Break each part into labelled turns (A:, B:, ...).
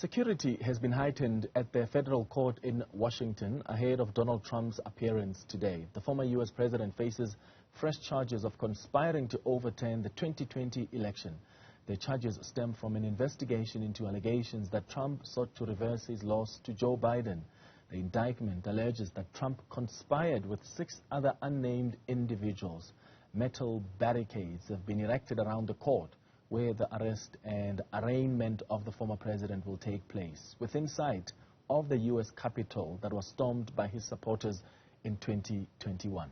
A: Security has been heightened at the federal court in Washington ahead of Donald Trump's appearance today. The former U.S. president faces fresh charges of conspiring to overturn the 2020 election. The charges stem from an investigation into allegations that Trump sought to reverse his loss to Joe Biden. The indictment alleges that Trump conspired with 6 other unnamed individuals. Metal barricades have been erected around the court where the arrest and arraignment of the former president will take place, within sight of the U.S. Capitol that was stormed by his supporters in 2021.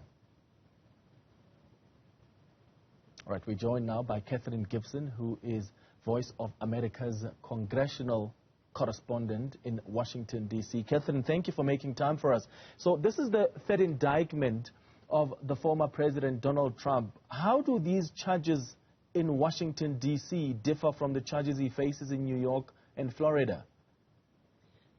A: All right, we're joined now by Katherine Gypson, who is Voice of America's congressional correspondent in Washington, D.C. Katherine, thank you for making time for us. So this is the third indictment of the former president, Donald Trump. How do these charges in Washington, D.C. differ from the charges he faces in New York and Florida?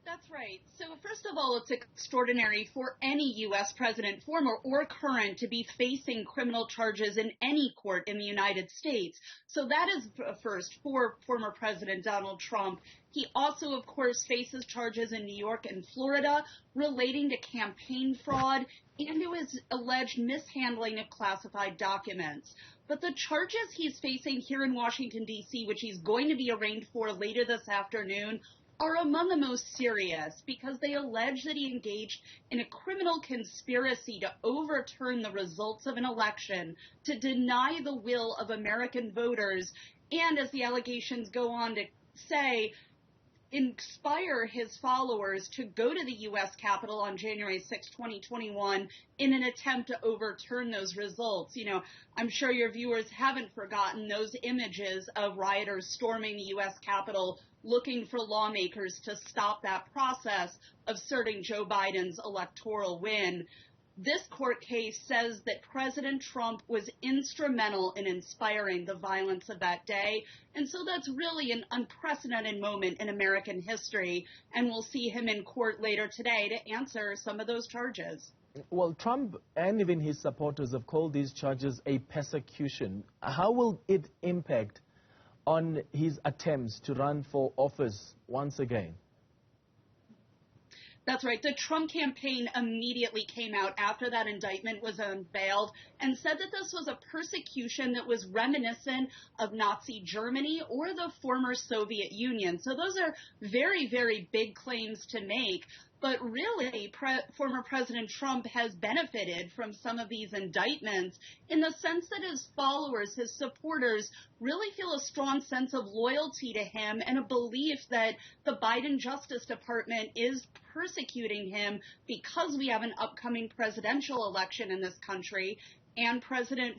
B: That's right. So first of all, it's extraordinary for any U.S. president, former or current, to be facing criminal charges in any court in the United States. So that is a first for former President Donald Trump. He also, of course, faces charges in New York and Florida relating to campaign fraud and to his alleged mishandling of classified documents. But the charges he's facing here in Washington, D.C., which he's going to be arraigned for later this afternoon, are among the most serious because they allege that he engaged in a criminal conspiracy to overturn the results of an election, to deny the will of American voters, and, as the allegations go on to say, inspire his followers to go to the U.S. Capitol on January 6, 2021 in an attempt to overturn those results. You know, I'm sure your viewers haven't forgotten those images of rioters storming the U.S. Capitol looking for lawmakers to stop that process of asserting Joe Biden's electoral win. This court case says that President Trump was instrumental in inspiring the violence of that day. And so that's really an unprecedented moment in American history. And we'll see him in court later today to answer some of those charges.
A: Well, Trump and even his supporters have called these charges a persecution. How will it impact on his attempts to run for office once again?
B: That's right. The Trump campaign immediately came out after that indictment was unveiled and said that this was a persecution that was reminiscent of Nazi Germany or the former Soviet Union. So those are very, very big claims to make. But really, former President Trump has benefited from some of these indictments in the sense that his followers, his supporters, really feel a strong sense of loyalty to him and a belief that the Biden Justice Department is persecuting him because we have an upcoming presidential election in this country, and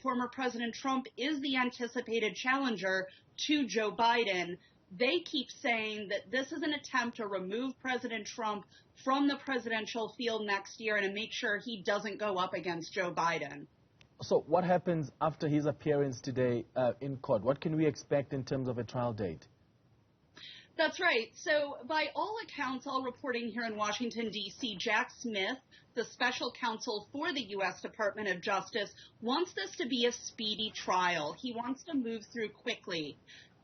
B: former President Trump is the anticipated challenger to Joe Biden. They keep saying that this is an attempt to remove President Trump from the presidential field next year and to make sure he doesn't go up against Joe Biden.
A: So what happens after his appearance today in court? What can we expect in terms of a trial date?
B: That's right. So by all accounts, all reporting here in Washington, D.C., Jack Smith, the special counsel for the U.S. Department of Justice, wants this to be a speedy trial. He wants to move through quickly.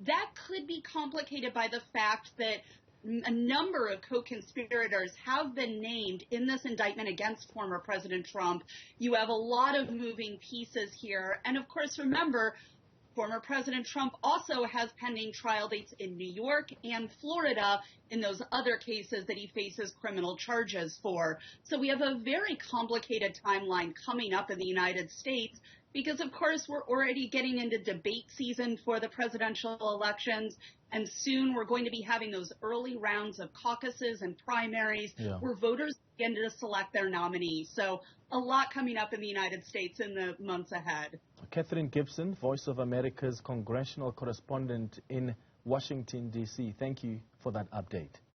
B: That could be complicated by the fact that a number of co-conspirators have been named in this indictment against former President Trump. You have a lot of moving pieces here. And of course, remember, former President Trump also has pending trial dates in New York and Florida in those other cases that he faces criminal charges for. So we have a very complicated timeline coming up in the United States because, of course, we're already getting into debate season for the presidential elections, and soon we're going to be having those early rounds of caucuses and primaries where voters begin to select their nominees. So a lot coming up in the United States in the months ahead.
A: Katherine Gypson, Voice of America's congressional correspondent in Washington, D.C. Thank you for that update.